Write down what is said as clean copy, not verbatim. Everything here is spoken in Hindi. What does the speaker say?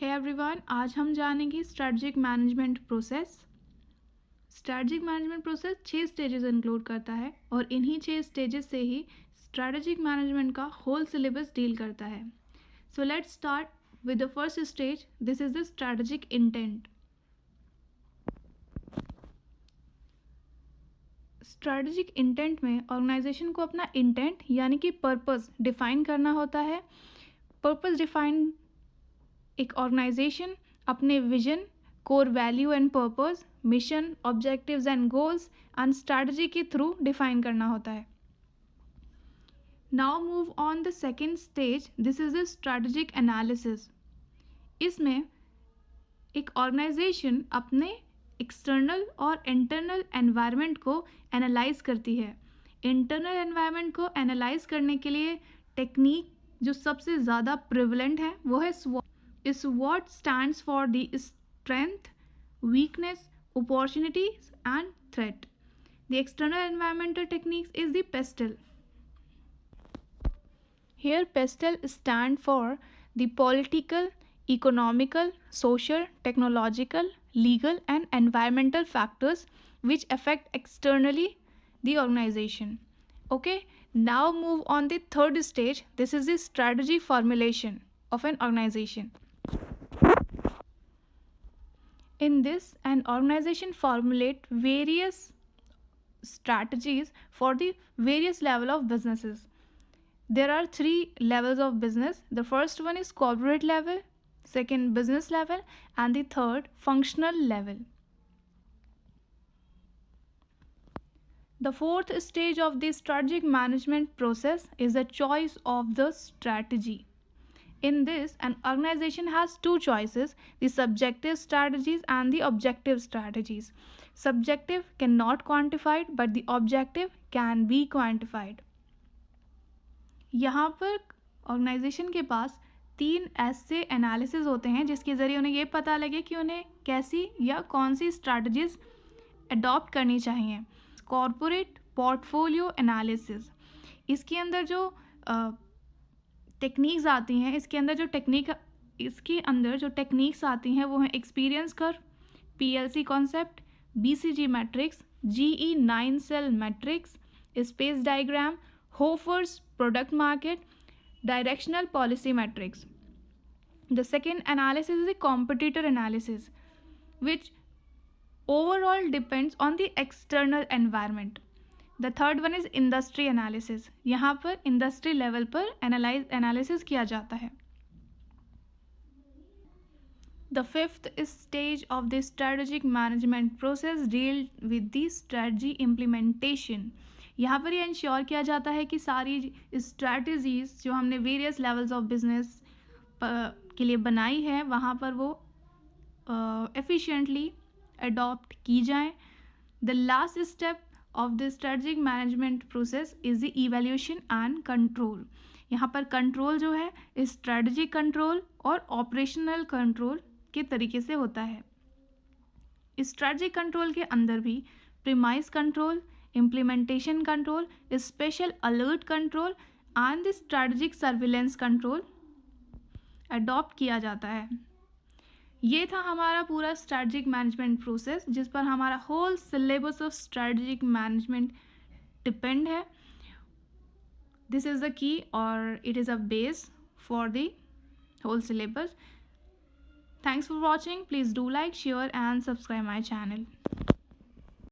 हे एवरीवन, आज हम जानेंगे strategic management process. Strategic management process 6 stages include करता है और इन्हीं 6 स्टेजेस से ही स्ट्रेटजिक मैनेजमेंट का होल सिलेबस डील करता है। So let's start with the first stage. This is the strategic intent. Strategic intent में ऑर्गेनाइजेशन को अपना इंटेंट यानी कि पर्पस डिफाइन करना होता है। पर्पस डिफाइन एक ऑर्गेनाइजेशन अपने vision, core value and purpose, mission, objectives and goals and strategy के थ्रू डिफाइन करना होता है। Now move on the second stage. This is the strategic analysis. इसमें एक ऑर्गेनाइजेशन अपने एक्सटर्नल और इंटरनल एनवायरनमेंट को एनालाइज करती है। इंटरनल एनवायरनमेंट को एनालाइज करने के लिए टेक्निक जो सबसे ज़्यादा प्रिवलेंट है वो है SWOT. SWOT stands for the strength, weakness, opportunities and threat. The external environmental techniques is the PESTEL. Here PESTEL stand for the political, economical, social, technological, legal and environmental factors which affect externally the organization. Okay, now move on the third stage. This is the strategy formulation of an organization. In this, an organization formulate various strategies for the various level of businesses. There are 3 levels of business. The first one is corporate level, second business level, and the third functional level. The fourth stage of the strategic management process is the choice of the strategy. In this, an organization has 2 choices, the subjective strategies and the objective strategies. Subjective cannot quantified but the objective can be quantified. यहाँ पर ऑर्गेनाइजेशन के पास 3 ऐसे एनालिसिस होते हैं जिसके ज़रिए उन्हें ये पता लगे कि उन्हें कैसी या कौन सी स्ट्रैटेजीज अडॉप्ट करनी चाहिए। कॉर्पोरेट पोर्टफोलियो एनालिसिस, इसके अंदर जो टेक्निक्स आती हैं, इसके अंदर जो टेक्निक्स आती हैं वो हैं experience curve, PLC concept, BCG matrix, GE 9 cell matrix, space diagram, Hofer's product market, directional policy matrix. The second analysis is the competitor analysis, which overall depends on the external environment. The third one is industry analysis. यहाँ पर इंडस्ट्री लेवल पर एनालिसिस किया जाता है. The fifth stage of the strategic management process deal with the strategy implementation. यहाँ पर ये इंश्योर किया जाता है कि सारी स्ट्रैटेजीज जो हमने वेरियस लेवल्स ऑफ बिजनेस के लिए बनाई है वहाँ पर वो एफिशिएंटली अडॉप्ट की जाएं. The last step of the strategic management process is the evaluation and control. यहाँ पर कंट्रोल जो है स्ट्रेटजिक कंट्रोल और ऑपरेशनल कंट्रोल के तरीके से होता है. स्ट्रेटजिक कंट्रोल के अंदर भी premise control, implementation control, special alert control and the strategic surveillance control adopt किया जाता है. ये था हमारा पूरा स्ट्रैटेजिक मैनेजमेंट प्रोसेस जिस पर हमारा whole syllabus of strategic management depend है. दिस इज़ द की और it is a base for the whole syllabus. Thanks for watching. Please do like, share and subscribe my channel.